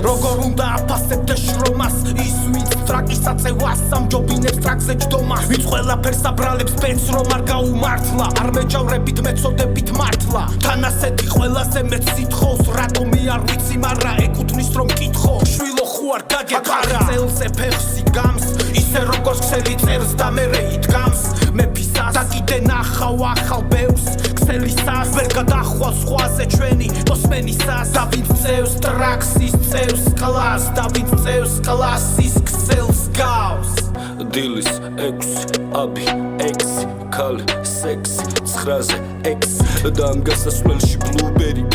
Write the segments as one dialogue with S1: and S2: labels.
S1: როგორ უნდა აფასებდე შრომას ის ვინც ტრაკის აწევას სამჯობინებს ტრაკზე ჯდომას ვინც ყველაფერს აბრალებს პენს რომ არ გაუმართლა არ მეჯავრებით მეწოდებით მართლა თან ასეთი ყველაზე მეც სითხოვს რატომი არ ვიცი მაგრამ ეკუთვნის რომ მკითხო შვილო ხო არ გაგეყარა წელზე ფეხსი გამს ისე როგორც ქსელი წერს და მერე იდგამს მეფისას და კიდე ნახავ ახალ ბევრს ქსელისას ვერ გადახვალ სხვაზე ჩვენი მოსმენისას და ვინც წევს ტრაკს ის წევს კლას და ვინც წევს კლას ის ქსელს გავს
S2: დილის 6 აბი 6 ქალი სექსი 9-ზე 6 და ამ გასასვლელში ბლუბერი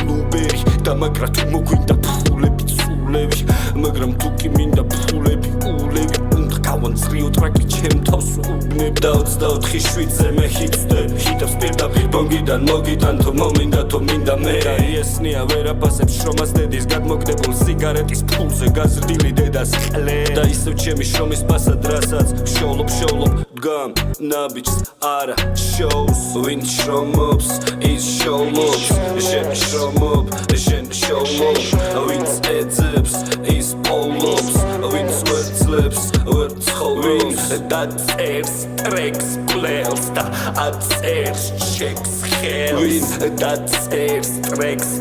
S2: და მაგრა თუ მოგვინდა ფულები ცულები მაგრამ თუ კი მინდა ფულები ულები უნდა გავანძრიო ტრაკი ჩემ თავს უბნებ და 24 შვიდზე მე ჰიცდები ჰიტავს პირდაპირ ბონგიდან მოგიდან თუ მომინდა თუ მინდა მე და იესნია ვერ აფასებს შრომას დედის გადმოგდებულ სიგარეტის ფულზე გაზრდილი დედას ყლე და ისევ ჩემი შრომის პასად რასაც შოულობ დგამ ნაბიჯს არა შოუს ვინც შრომობს ის შოულობს შენ შრომობ შენ შოულობ ვინც ეძებს ის პოულობს ვინც ვერ ძლებს ვერ ცხოვრობს და წერს ტრეკს კლევს და აწერს ჩეკს ხელს და წერს ტრეკს